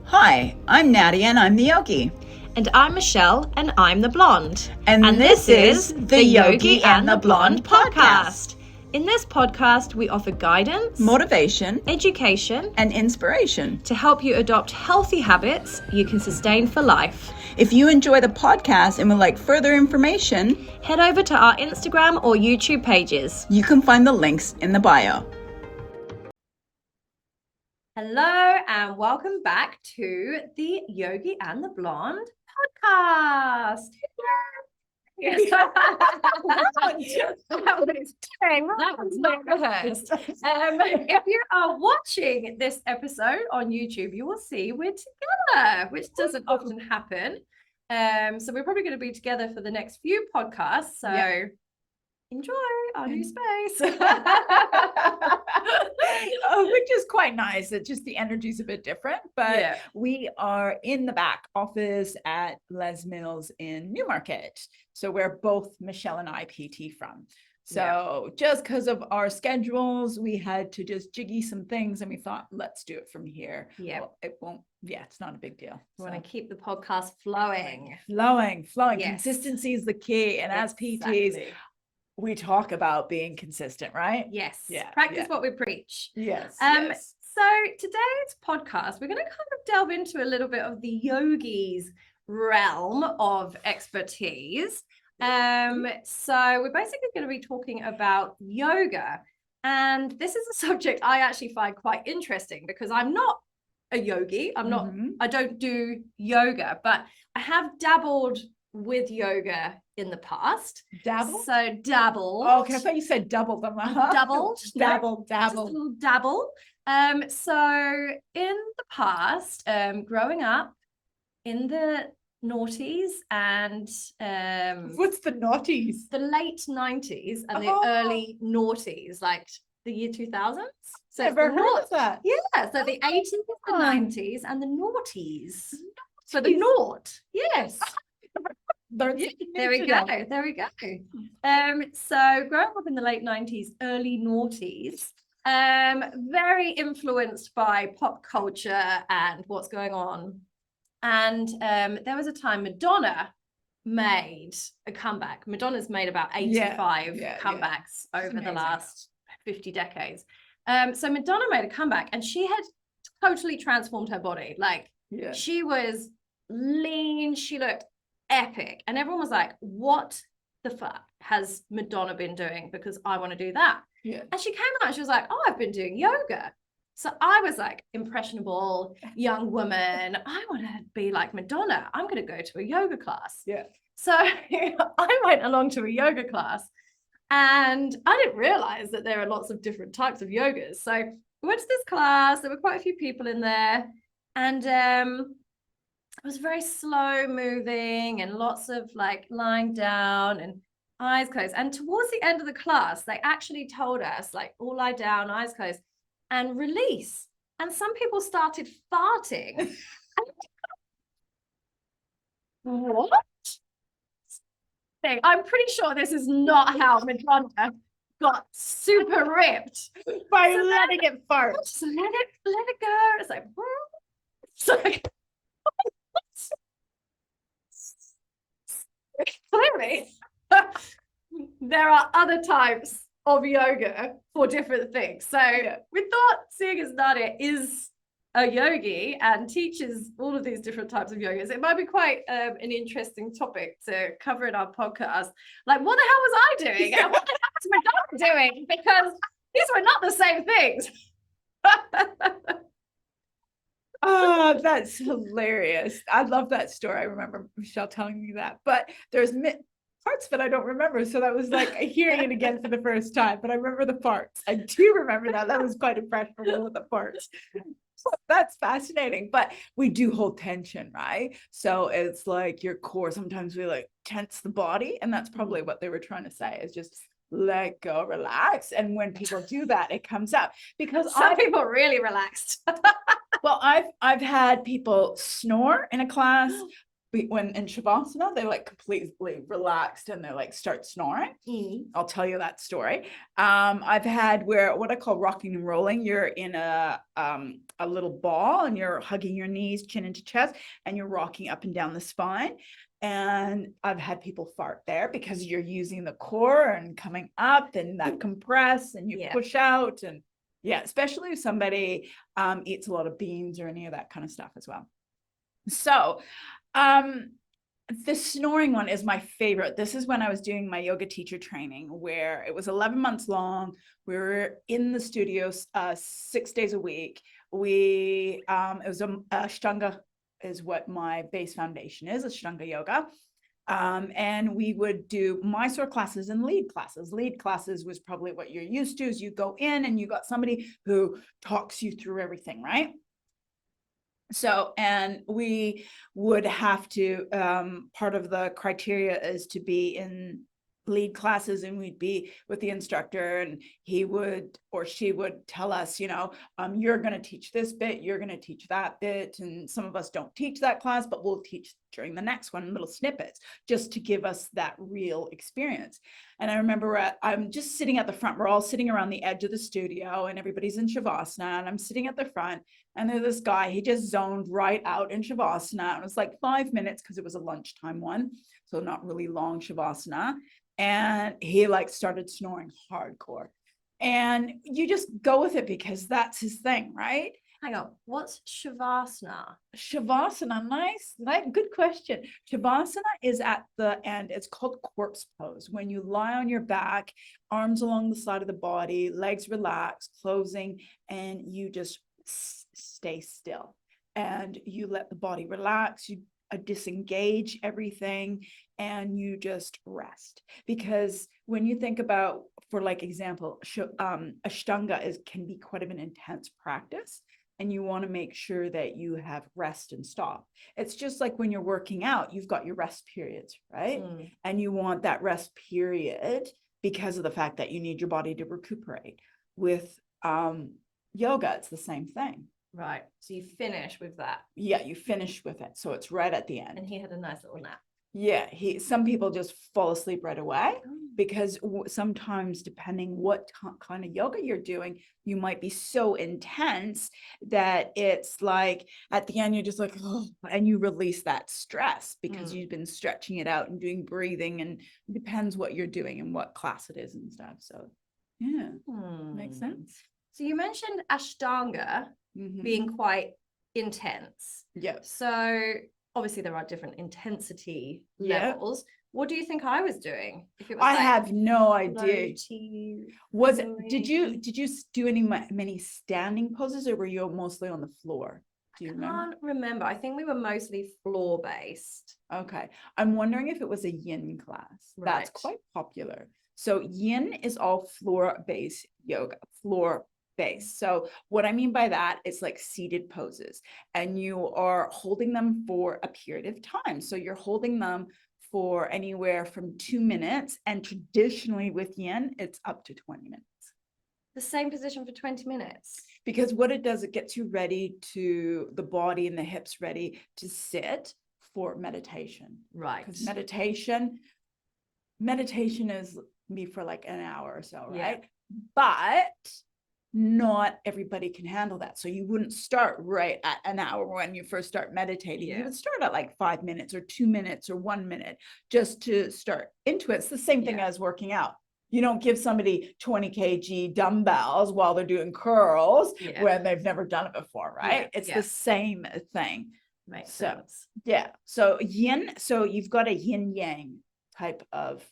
Hi, I'm Nadia and I'm the Yogi. And I'm Michelle and I'm the Blonde. And this is the Yogi and the Blonde podcast. In this podcast, we offer guidance, Motivation, education, and inspiration to help you adopt healthy habits you can sustain for life. If you enjoy the podcast and would like further information, head over to our Instagram or YouTube pages. You can find the links in the bio. Hello and welcome back to the Yogi and the Blonde podcast. That was not rehearsed. If you are watching this episode on YouTube, you will see we're together, which doesn't often happen. So we're probably going to be together for the next few podcasts. So enjoy our new space. Which is quite nice. It's just the energy's a bit different, but we are in the back office at Les Mills in Newmarket. So where both Michelle and I PT from. So just because of our schedules, we had to just jiggy some things and we thought, let's do it from here. Well, it won't, it's not a big deal. We want to keep the podcast flowing. Flowing. Consistency is the key. And as PTs, we talk about being consistent, right? Yes. Practice what we preach. Yes. So today's podcast, we're going to kind of delve into a little bit of the yogi's realm of expertise. So we're basically going to be talking about yoga. And this is a subject I actually find quite interesting because I'm not a yogi. I don't do yoga, but I have dabbled with yoga in the past. Dabble? So dabble. Oh, okay. I thought you said doubled. Doubled. Dabble. Just a little dabble. So in the past, growing up in the noughties and what's the noughties? The late 90s and the early noughties, like the year 2000s. So never heard of that. Yeah. So the 80s, the 90s, and the noughties. So the naught. Yes. There we go. So growing up in the late 90s, early noughties, very influenced by pop culture and what's going on. And there was a time Madonna made a comeback. Madonna's made about 85 comebacks over the last 50 decades. So Madonna made a comeback and she had totally transformed her body. Like she was lean, she looked epic. And everyone was like, what the fuck has Madonna been doing? Because I want to do that. And she came out and she was like, oh, I've been doing yoga. So I was like, impressionable young woman. I want to be like Madonna. I'm going to go to a yoga class. So I went along to a yoga class and I didn't realize that there are lots of different types of yogas. So we went to this class. There were quite a few people in there. And it was very slow moving and lots of like lying down and eyes closed. And towards the end of the class, they actually told us like all lie down, eyes closed and release. And some people started farting. What? I'm pretty sure this is not how Madonna got super ripped by letting it fart. So let it go. It's like, so clearly there are other types of yoga for different things. So we thought, seeing as Nadia is a yogi and teaches all of these different types of yogas, it might be quite an interesting topic to cover in our podcast. Like, what the hell was I doing? And what the hell was Madonna doing? Because these were not the same things. Oh, that's hilarious. I love that story. I remember Michelle telling me that, but there's parts of it I don't remember. So that was like hearing it again for the first time, but I remember the parts. I do remember that. That was quite impressionable with the parts. So that's fascinating, but we do hold tension, right? So it's like your core, sometimes we like tense the body, and that's probably what they were trying to say, is just let go, relax. And when people do that, it comes up, because some people really relaxed. Well, I've had people snore in a class. when in Shavasana, they like completely relaxed and they like start snoring. I'll tell you that story. I've had where what I call rocking and rolling. You're in a little ball and you're hugging your knees, chin into chest, and you're rocking up and down the spine. And I've had people fart there because you're using the core and coming up and that compress and you push out. And yeah, especially if somebody eats a lot of beans or any of that kind of stuff as well. So the snoring one is my favorite. This is when I was doing my yoga teacher training, where it was 11 months long. We were in the studio 6 days a week. It was Ashtanga is what my base foundation is, Ashtanga yoga. And we would do Mysore classes and lead classes. Lead classes was probably what you're used to, is you go in and you got somebody who talks you through everything, right? So, and we would have to, part of the criteria is to be in lead classes, and we'd be with the instructor and he would or she would tell us, you're going to teach this bit, you're going to teach that bit. And some of us don't teach that class, but we'll teach during the next one little snippets just to give us that real experience. And I remember I'm just sitting at the front. We're all sitting around the edge of the studio and everybody's in Shavasana, and I'm sitting at the front. And there's this guy, he just zoned right out in Shavasana. It was like 5 minutes because it was a lunchtime one. So not really long Shavasana. And he like started snoring hardcore. And you just go with it because that's his thing, right? Hang on, what's Shavasana? Shavasana, nice, good question. Shavasana is at the end. It's called corpse pose. When you lie on your back, arms along the side of the body, legs relaxed, closing, and you just stay still. And you let the body relax. You disengage everything and you just rest. Because when you think about, for like example, Ashtanga can be quite of an intense practice. And you want to make sure that you have rest and stop. It's just like when you're working out, you've got your rest periods, right? And you want that rest period because of the fact that you need your body to recuperate. With yoga, it's the same thing. Right. So you finish with that. Yeah, you finish with it. So it's right at the end. And he had a nice little nap. Yeah, some people just fall asleep right away because sometimes depending what kind of yoga you're doing, you might be so intense that it's like at the end you're just like, oh, and you release that stress because you've been stretching it out and doing breathing, and it depends what you're doing and what class it is and stuff. So yeah, makes sense. So you mentioned Ashtanga being quite intense. Yeah. So obviously there are different intensity levels. What do you think I was doing? If it was I have no idea. Did you do many standing poses, or were you mostly on the floor? Do you remember? I can't remember. I think we were mostly floor based. Okay. I'm wondering if it was a yin class. Right. That's quite popular. So yin is all floor based yoga, floor base. So what I mean by that is like seated poses, and you are holding them for a period of time. So you're holding them for anywhere from 2 minutes, and traditionally with yin, it's up to 20 minutes. The same position for 20 minutes? Because what it does, it gets you ready to the body and the hips ready to sit for meditation. Right. Because meditation is me for like an hour or so, right? Yeah. But not everybody can handle that. So you wouldn't start right at an hour when you first start meditating. You would start at like 5 minutes or 2 minutes or 1 minute just to start into it. It's the same thing as working out. You don't give somebody 20 kg dumbbells while they're doing curls when they've never done it before, right? It's the same thing. Makes sense. Yeah. So yin, so you've got a yin yang type of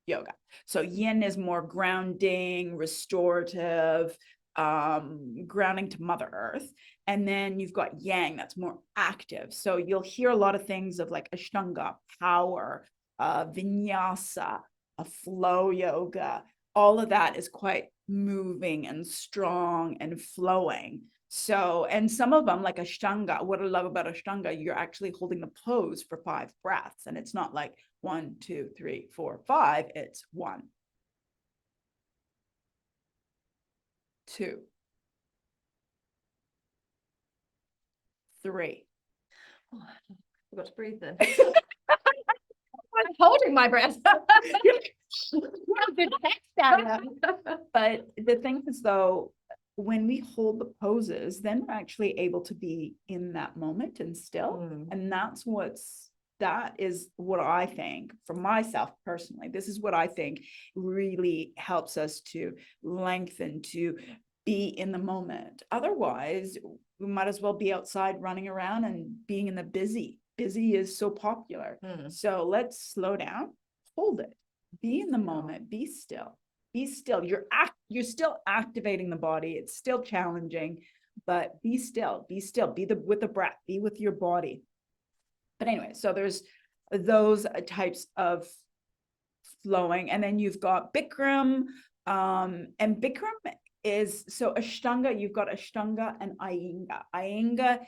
yoga. So yin is more grounding, restorative, grounding to Mother Earth. And then you've got yang, that's more active. So you'll hear a lot of things of like Ashtanga, power, vinyasa, a flow yoga. All of that is quite moving and strong and flowing. So, and some of them, like Ashtanga, what I love about Ashtanga, you're actually holding the pose for 5 breaths. And it's not like 1, 2, 3, 4, 5. It's 1, 2, 3, Forgot to breathe then. I'm holding my breath. But the thing is, though, when we hold the poses, then we're actually able to be in that moment and still. And that is what I think for myself personally. This is what I think really helps us to lengthen, to be in the moment. Otherwise, we might as well be outside running around and being in the busy. Busy is so popular. So let's slow down, hold it, be in the moment, be still. Be still. You're still activating the body. It's still challenging, but be still. Be still. With the breath. Be with your body. But anyway, so there's those types of flowing, and then you've got Bikram, and Bikram is so Ashtanga. You've got Ashtanga and Iyengar. Iyengar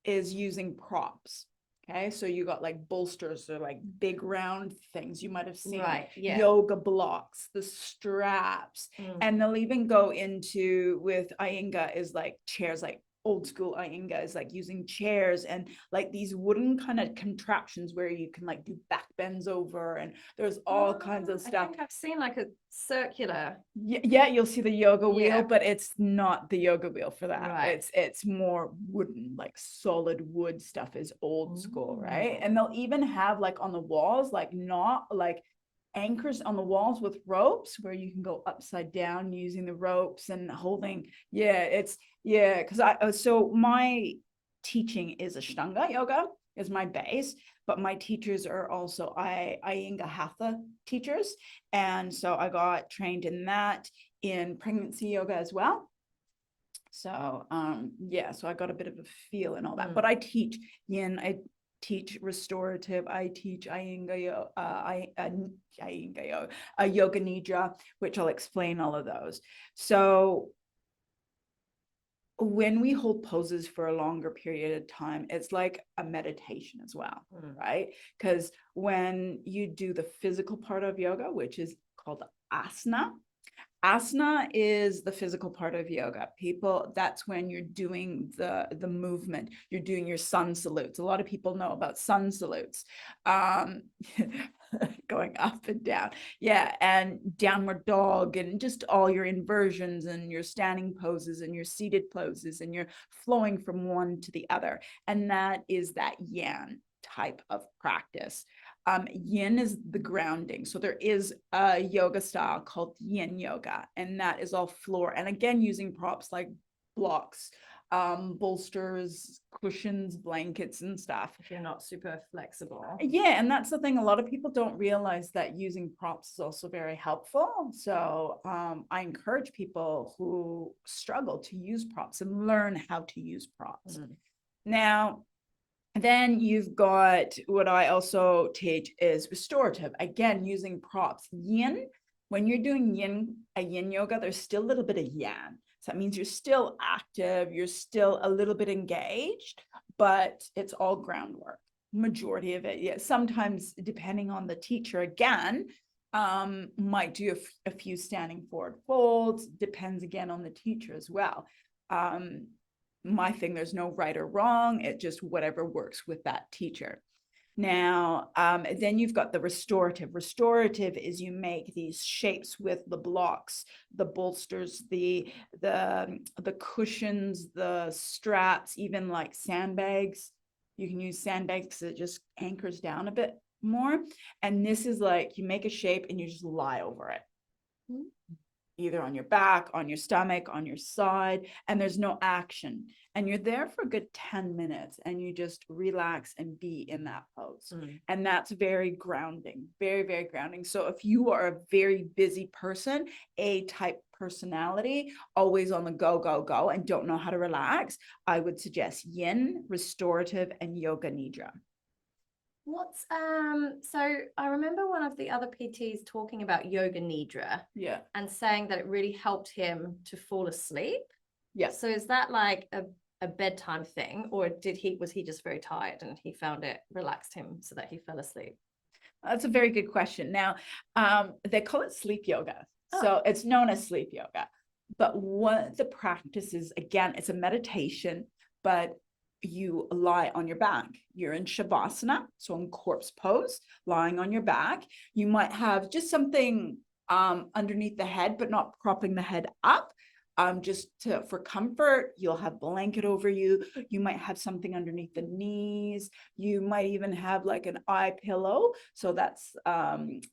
is using props. Okay, so you got like bolsters or like big round things you might have seen, right? Yeah, yoga blocks, the straps, and they'll even go into with Iyengar is like chairs, like old school Iyengar is like using chairs and like these wooden kind of contraptions where you can like do back bends over, and there's all kinds of stuff. I think I've seen like a circular. Yeah, you'll see the yoga wheel, but it's not the yoga wheel for that. Right. It's more wooden, like solid wood stuff is old school, right? And they'll even have like on the walls, like not like anchors on the walls with ropes where you can go upside down using the ropes and holding. Because so my teaching is Ashtanga yoga is my base, but my teachers are also Iyengar Hatha teachers. And so I got trained in that in pregnancy yoga as well. So so I got a bit of a feel and all that. But I teach yin, I teach restorative, I teach Iyengar yoga nidra, which I'll explain all of those. So when we hold poses for a longer period of time, it's like a meditation as well, right? Because when you do the physical part of yoga, which is called asana, asana is the physical part of yoga. That's when you're doing the movement, you're doing your sun salutes. A lot of people know about sun salutes, going up and down, and downward dog, and just all your inversions and your standing poses and your seated poses, and you're flowing from one to the other. And that is that yan type of practice. Yin is the grounding. So there is a yoga style called yin yoga, and that is all floor. And again, using props like blocks, bolsters, cushions, blankets, and stuff. If you're not super flexible. Yeah, and that's the thing. A lot of people don't realize that using props is also very helpful. So I encourage people who struggle to use props and learn how to use props. Now, then you've got what I also teach is restorative, again, using props. Yin, when you're doing a yin yoga, there's still a little bit of yang. So that means you're still active, you're still a little bit engaged, but it's all groundwork, majority of it. Yeah, sometimes depending on the teacher, again, might do a few standing forward folds, depends again on the teacher as well. My thing, there's no right or wrong, it just whatever works with that teacher. Now, then you've got the restorative. Restorative is you make these shapes with the blocks, the bolsters, the cushions, the straps, even like sandbags. You can use sandbags because it just anchors down a bit more. And this is like you make a shape and you just lie over it. Either on your back, on your stomach, on your side, and there's no action. And you're there for a good 10 minutes and you just relax and be in that pose. And that's very grounding, very, very grounding. So if you are a very busy person, A-type personality, always on the go, go, go, and don't know how to relax, I would suggest yin, restorative, and yoga nidra. So I remember one of the other PTs talking about yoga nidra, and saying that it really helped him to fall asleep. So is that like a bedtime thing, or was he just very tired and he found it relaxed him so that he fell asleep? That's a very good question. Now, they call it sleep yoga. So it's known as sleep yoga. But what the practice is, again, it's a meditation, but you lie on your back. You're in Shavasana, so in corpse pose, lying on your back. You might have just something underneath the head, but not propping the head up. For comfort, you'll have blanket over you. You might have something underneath the knees. You might even have like an eye pillow. So that's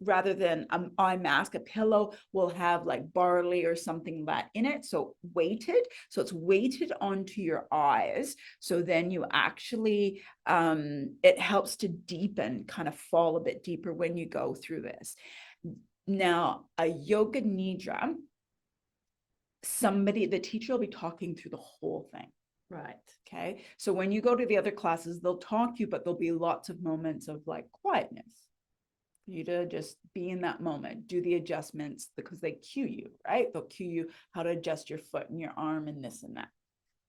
rather than an eye mask, a pillow will have like barley or something like that in it. So weighted. So it's weighted onto your eyes. So then you actually, it helps to deepen, kind of fall a bit deeper when you go through this. Now, a yoga nidra, the teacher will be talking through the whole thing. Right. Okay. So when you go to the other classes, they'll talk to you, but there'll be lots of moments of like quietness for you to just be in that moment, do the adjustments because they cue you, right? They'll cue you how to adjust your foot and your arm and this and that.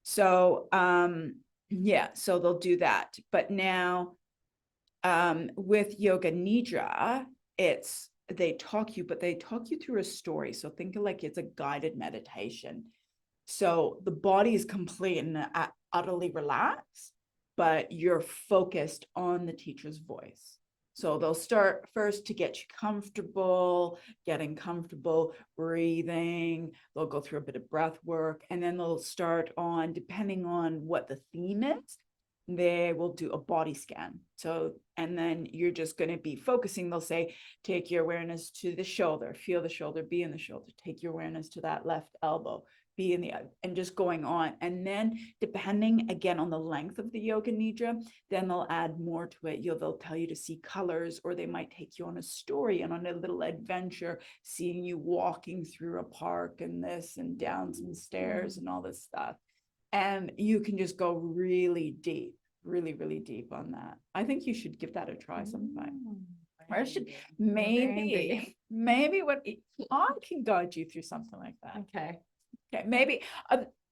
So, yeah, so they'll do that. But now, with Yoga Nidra, they talk you through a story. So think of like it's a guided meditation. So the body is complete and utterly relaxed, but you're focused on the teacher's voice. So they'll start first to get you comfortable, breathing. They'll go through a bit of breath work, and then they'll start on, depending on what the theme is, they will do a body scan. So, and then you're just going to be focusing. They'll say, take your awareness to the shoulder, feel the shoulder, be in the shoulder, take your awareness to that left elbow, be in the, and just going on. And then depending again on the length of the yoga nidra, then they'll add more to it. They'll tell you to see colors, or they might take you on a story and on a little adventure, seeing you walking through a park and this and down some stairs and all this stuff. And you can just go really deep, really, really deep on that. I think you should give that a try sometime. Or I should maybe what I can guide you through something like that. Okay, maybe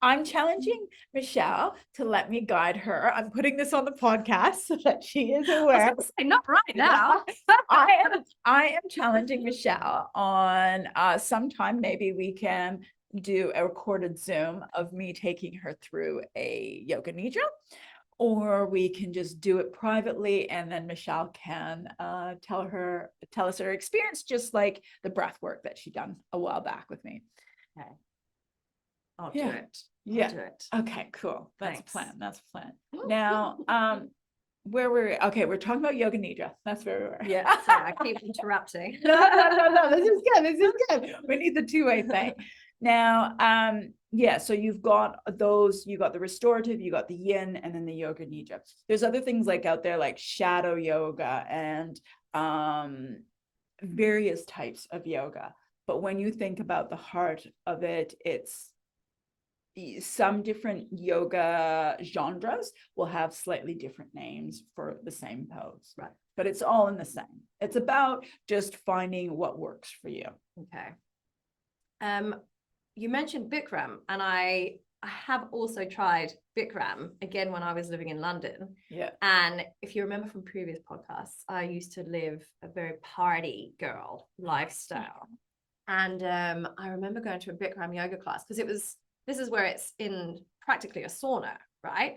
I'm challenging Michelle to let me guide her. I'm putting this on the podcast so that she is aware. Not right now. I am challenging Michelle on sometime maybe we can do a recorded Zoom of me taking her through a yoga nidra, or we can just do it privately, and then Michelle can tell us her experience, just like the breath work that she done a while back with me. Okay. I'll do it. Yeah. Do it. Okay, cool. That's Thanks. a plan. That's a plan. Now, where were we? Okay, we're talking about yoga nidra. That's where we were. Yeah, sorry, I keep interrupting. No. This is good. This is good. We need the two-way thing. Now, yeah, so you've got those, you got the restorative, you got the yin, and then the yoga nidra. There's other things like out there like shadow yoga and various types of yoga. But when you think about the heart of it, it's some different yoga genres will have slightly different names for the same pose. Right. But it's all in the same. It's about just finding what works for you. Okay. You mentioned Bikram, and I have also tried Bikram again when I was living in London. Yeah. And if you remember from previous podcasts, I used to live a very party girl lifestyle. And I remember going to a Bikram yoga class because this is where it's in practically a sauna, right?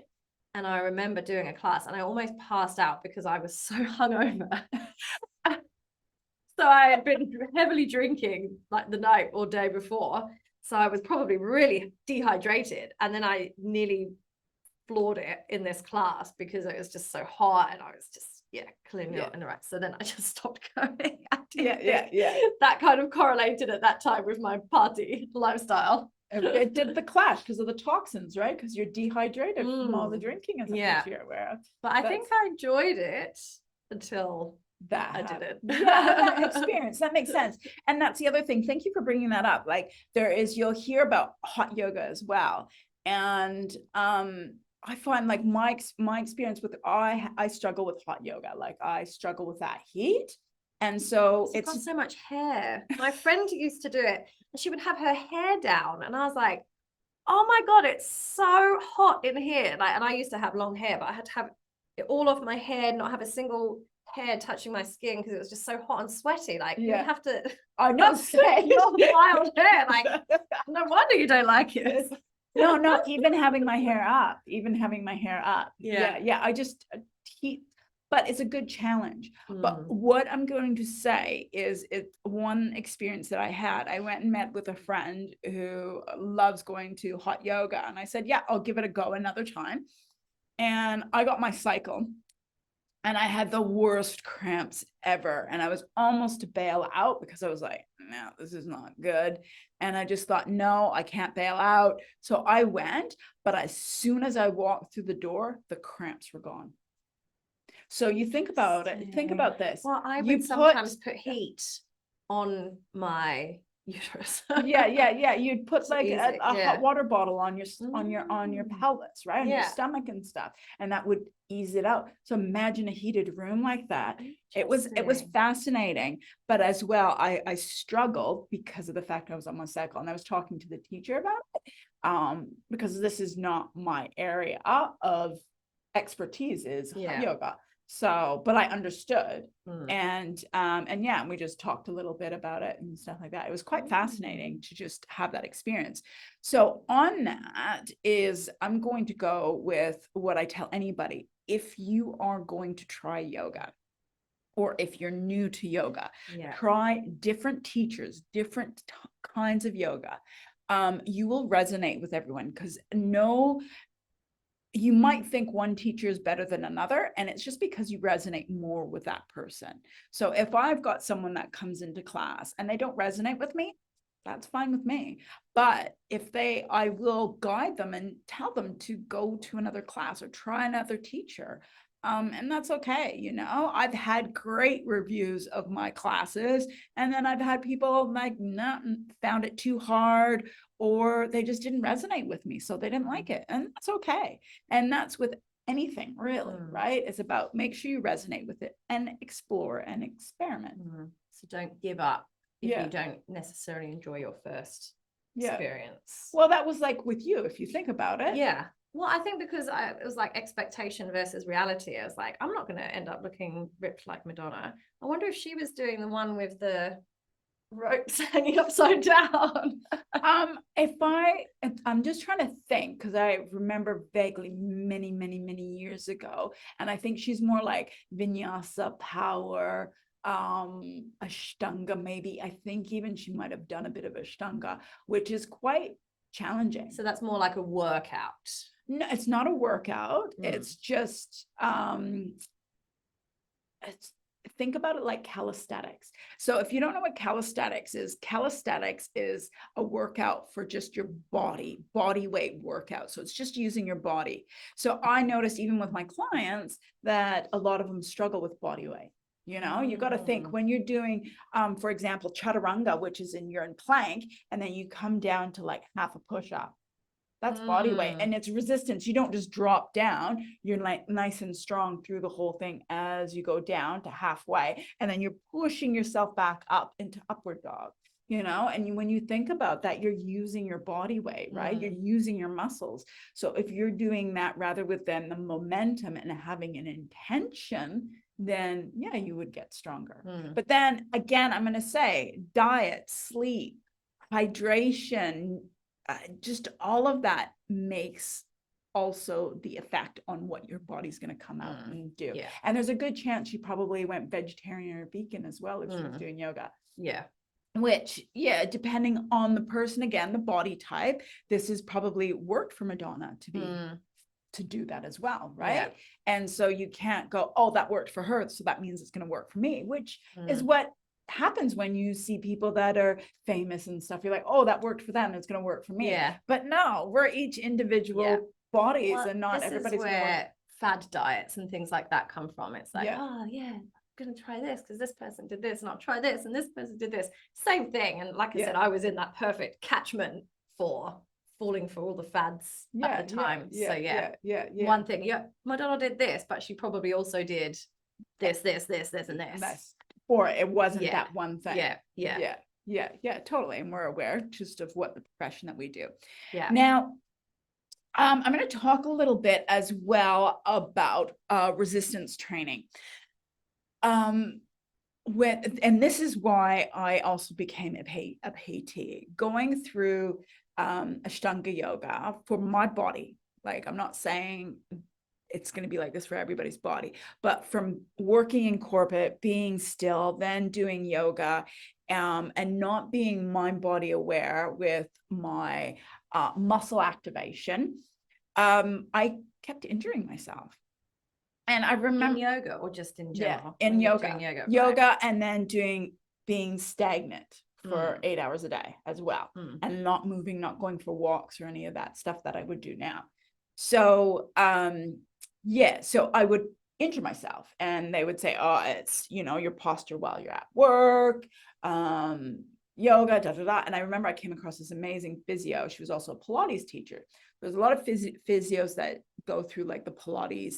And I remember doing a class and I almost passed out because I was so hungover. So I had been heavily drinking like the night or day before. So I was probably really dehydrated. And then I nearly floored it in this class because it was just so hot and I was just, clearly not in the right. So then I just stopped going. That kind of correlated at that time with my party lifestyle. It did the clash because of the toxins, right? Because you're dehydrated from all the drinking and stuff that you're aware of. But I think I enjoyed it until that I did it. That experience. That makes sense. And that's the other thing. Thank you for bringing that up. Like you'll hear about hot yoga as well. And I find like my experience with I struggle with hot yoga. Like I struggle with that heat. And so it's got so much hair. My friend used to do it and she would have her hair down. And I was like, oh my God, it's so hot in here. Like, and I used to have long hair, but I had to have it all off my hair, not have a single hair touching my skin because it was just so hot and sweaty. Like you have to I know, say your wild hair. Like no wonder you don't like it. No, even having my hair up, Yeah. I just but it's a good challenge. But Mm. what I'm going to say is, it's one experience that I had. I went and met with a friend who loves going to hot yoga, and I said, yeah, I'll give it a go another time. And I got my cycle, and I had the worst cramps ever. And I was almost to bail out because I was like, no, this is not good. And I just thought, no, I can't bail out. So I went, but as soon as I walked through the door, the cramps were gone. So you think about it, think about this. Well, I You would sometimes put heat on my uterus. yeah. You'd put like a Yeah. hot water bottle on your Mm. pelvis, right? On your Yeah. stomach and stuff. And that would ease it out. So imagine a heated room like that. It was Interesting. fascinating. But as well, I struggled because of the fact I was on my cycle, and I was talking to the teacher about it. Because this is not my area of expertise, is hot Yeah. yoga. So, but I understood. Mm. And yeah, and we just talked a little bit about it and stuff like that. It was quite fascinating to just have that experience. So on that is, I'm going to go with what I tell anybody. If you are going to try yoga, or if you're new to yoga, Yeah. try different teachers, different kinds of yoga. You will resonate with everyone, because you might think one teacher is better than another, and it's just because you resonate more with that person. So if I've got someone that comes into class and they don't resonate with me, that's fine with me. But if I will guide them and tell them to go to another class or try another teacher. And that's okay. I've had great reviews of my classes, and then I've had people like, not found it too hard, or they just didn't resonate with me, so they didn't like it, and that's okay. And that's with anything, really, right? It's about, make sure you resonate with it and explore and experiment. So don't give up if you don't necessarily enjoy your first experience. Well, that was like with you, if you think about it. Yeah. Well, I think because it was like expectation versus reality. I was like, I'm not going to end up looking ripped like Madonna. I wonder if she was doing the one with the ropes hanging upside down. I'm just trying to think, because I remember vaguely many years ago, and I think she's more like vinyasa, power, ashtanga, maybe. I think even she might have done a bit of ashtanga, which is quite challenging. So that's more like a workout. No, it's not a workout. It's just think about it like calisthenics. So if you don't know what calisthenics is a workout for just your body weight workout. So it's just using your body. So I noticed even with my clients that a lot of them struggle with body weight. You got to think when you're doing, for example, chaturanga, which is you're in plank, and then you come down to like half a push-up. That's body weight, and it's resistance. You don't just drop down. You're like nice and strong through the whole thing as you go down to halfway, and then you're pushing yourself back up into upward dog. And when you think about that, you're using your body weight, right? You're using your muscles. So if you're doing that rather with then the momentum and having an intention, then yeah, you would get stronger. But then again, I'm going to say diet, sleep, hydration, just all of that makes also the effect on what your body's going to come out and do. Yeah. And there's a good chance she probably went vegetarian or vegan as well if she was doing yoga. Yeah. Which, yeah, depending on the person, again, the body type, this is probably worked for Madonna to do that as well, right? Yeah. And so you can't go, oh, that worked for her, so that means it's going to work for me, which is what happens when you see people that are famous and stuff. You're like, oh, that worked for them, it's going to work for me. Yeah. But no, we're each individual bodies, and not everybody's going to work. Fad diets and things like that come from. It's like, oh yeah, I'm gonna try this because this person did this, and I'll try this, and this person did this. Same thing. And like I said, I was in that perfect catchment for falling for all the fads at the time. One thing, Madonna did this, but she probably also did this, and this. Or it wasn't that one thing. Yeah, totally. And we're aware just of what the profession that we do. Yeah. Now, I'm going to talk a little bit as well about resistance training. And this is why I also became a PT. Going through Ashtanga yoga for my body. Like, I'm not saying it's going to be like this for everybody's body, but from working in corporate, being still, then doing yoga, and not being mind body aware with my muscle activation, I kept injuring myself. And I remember in yoga or just in general? in yoga, Right. and then being stagnant for 8 hours a day as well, and not moving, not going for walks or any of that stuff that I would do now. So so I would injure myself, and they would say, oh, it's, your posture while you're at work, yoga, and I remember I came across this amazing physio. She was also a Pilates teacher. There's a lot of physios that go through like the Pilates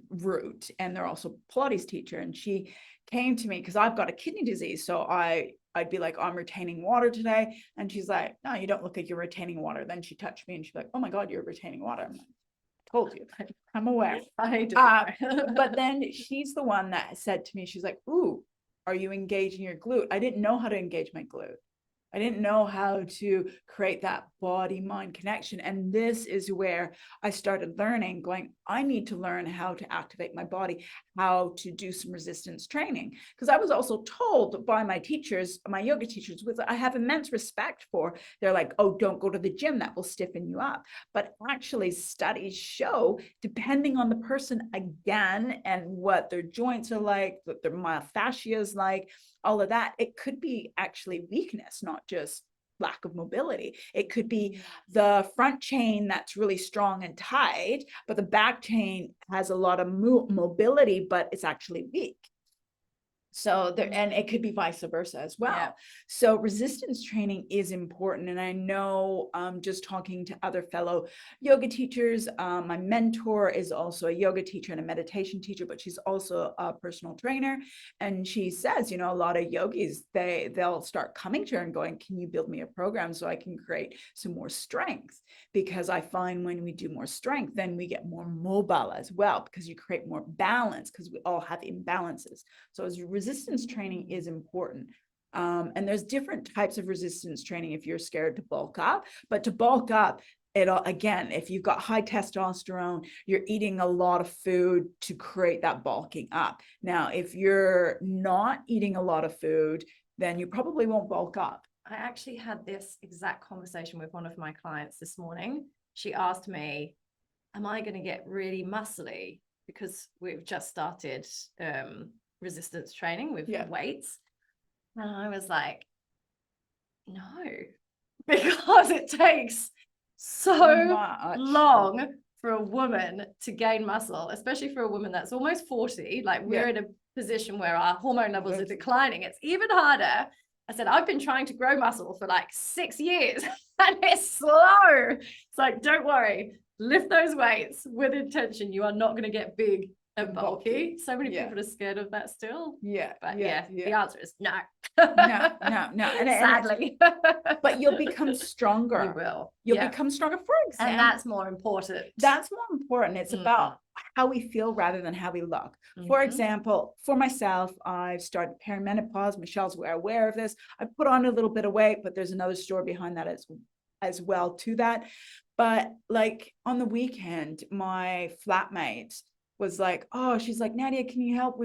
route, and they're also Pilates teacher. And she came to me because I've got a kidney disease, so I'd be like, I'm retaining water today, and she's like, no, you don't look like you're retaining water. Then she touched me and she's like, oh my god, you're retaining water. I'm like, told you, I'm aware. I do. But then she's the one that said to me, she's like, ooh, are you engaging your glute? I didn't know how to engage my glute. I didn't know how to create that body-mind connection. And this is where I started learning, going, I need to learn how to activate my body, how to do some resistance training. Because I was also told by my teachers, my yoga teachers, which I have immense respect for, they're like, oh, don't go to the gym, that will stiffen you up. But actually studies show, depending on the person again, and what their joints are like, what their myofascia is like, all of that, it could be actually weakness, not just lack of mobility. It could be the front chain that's really strong and tight, but the back chain has a lot of mobility, but it's actually weak. So there, and it could be vice versa as well. Yeah. So resistance training is important. And I know just talking to other fellow yoga teachers, my mentor is also a yoga teacher and a meditation teacher, but she's also a personal trainer. And she says, a lot of yogis, they'll start coming to her and going, can you build me a program so I can create some more strength? Because I find when we do more strength, then we get more mobile as well, because you create more balance, because we all have imbalances. So as resistance training is important. And there's different types of resistance training if you're scared to bulk up, but to bulk up, again, if you've got high testosterone, you're eating a lot of food to create that bulking up. Now, if you're not eating a lot of food, then you probably won't bulk up. I actually had this exact conversation with one of my clients this morning. She asked me, am I going to get really muscly? Because we've just started resistance training with weights. And I was like, no, because it takes so long for a woman to gain muscle, especially for a woman that's almost 40. Like, we're in a position where our hormone levels are declining. It's even harder. I said, I've been trying to grow muscle for like 6 years and it's slow. It's like, don't worry, lift those weights with intention. You are not going to get big and bulky. So many people are scared of that still. But the answer is no. no. And sadly. But you'll become stronger. You will. You'll become stronger, for example. And that's more important. That's more important. It's about how we feel rather than how we look. For example, for myself, I've started perimenopause. Michelle's aware of this. I put on a little bit of weight, but there's another story behind that as well to that. But like on the weekend, my flatmate was like, oh, she's like, Nadia, can you help?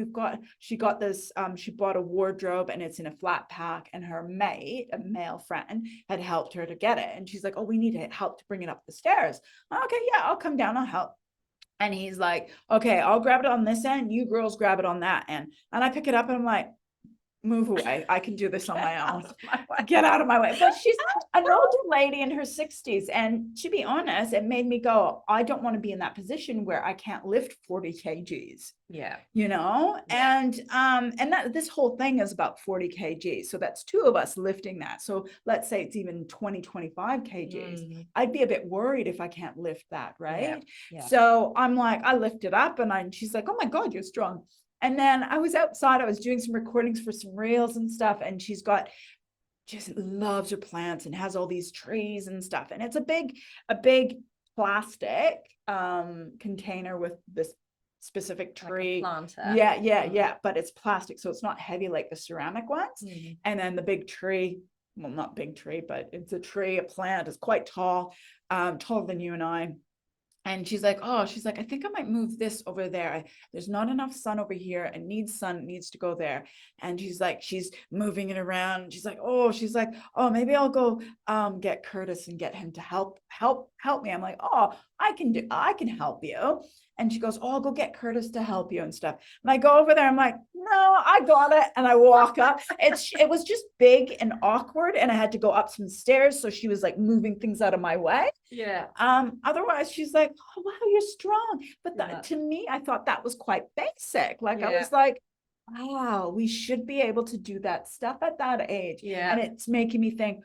She got this, she bought a wardrobe and it's in a flat pack, and her mate, a male friend, had helped her to get it. And she's like, oh, we need help to bring it up the stairs. Okay, yeah, I'll come down, I'll help. And he's like, okay, I'll grab it on this end, you girls grab it on that end. And I pick it up and I'm like, move away. I can do this on my own. Get out of my way. But she's an older lady in her 60s. And to be honest, it made me go, I don't want to be in that position where I can't lift 40 kgs. Yeah. And that this whole thing is about 40 kgs. So that's two of us lifting that. So let's say it's even 20, 25 kgs. I'd be a bit worried if I can't lift that, right? Yeah. So I'm like, I lift it up and she's like, oh my God, you're strong. And then I was outside, I was doing some recordings for some reels and stuff. And she's just loves her plants and has all these trees and stuff. And it's a big plastic container with this specific tree. Like a planter. Yeah. But it's plastic. So it's not heavy like the ceramic ones. And then the big tree well, not big tree, but it's a tree, a plant. It's quite tall, taller than you and I. And she's like, oh, she's like, I think I might move this over there. There's not enough sun over here. It needs sun. It needs to go there. And she's like, she's moving it around. She's like, oh, maybe I'll go get Curtis and get him to help me. I'm like, oh, I can help you. And she goes, oh, I'll go get Curtis to help you and stuff. And I go over there. I'm like, no, I got it. And I walk up. It was just big and awkward. And I had to go up some stairs. So she was like moving things out of my way. Yeah. Otherwise she's like, oh, wow, you're strong. But to me, I thought that was quite basic. Like, I was like, wow, we should be able to do that stuff at that age. Yeah. And it's making me think,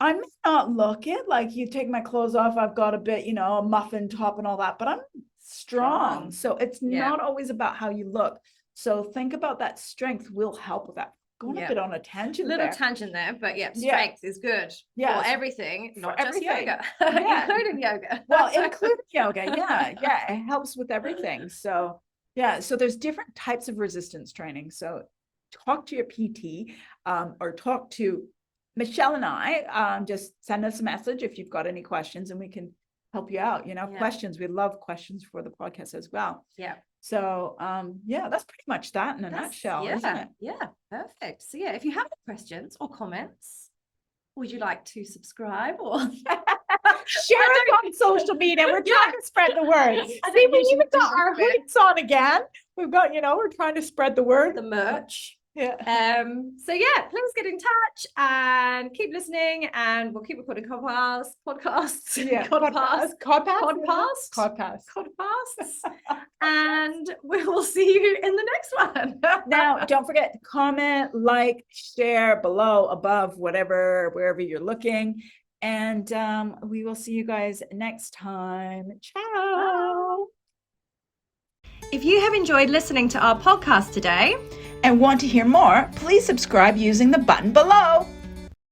I may not look it, like you take my clothes off, I've got a bit, a muffin top and all that, but I'm strong. So it's not always about how you look. So think about that. Strength will help with that. Going a bit on a tangent tangent there, but strength is good for everything, not just yoga. Including yoga. Well, including yoga. Yeah. It helps with everything. So so there's different types of resistance training. So talk to your PT, or talk to Michelle and I. Just send us a message if you've got any questions, and we can help you out. Questions. We love questions for the podcast as well. Yeah. So that's pretty much that in a nutshell, isn't it? Yeah, perfect. So if you have any questions or comments, would you like to subscribe or share it on social media? We're trying to spread the word. See, we even got our hoods on again. We've got, we're trying to spread the word. The merch. Yeah. So please get in touch and keep listening, and we'll keep recording podcasts. Yeah. Podcasts. And we will see you in the next one. Now, don't forget to comment, like, share below, above, wherever you're looking. And we will see you guys next time. Ciao. If you have enjoyed listening to our podcast today and want to hear more, please subscribe using the button below.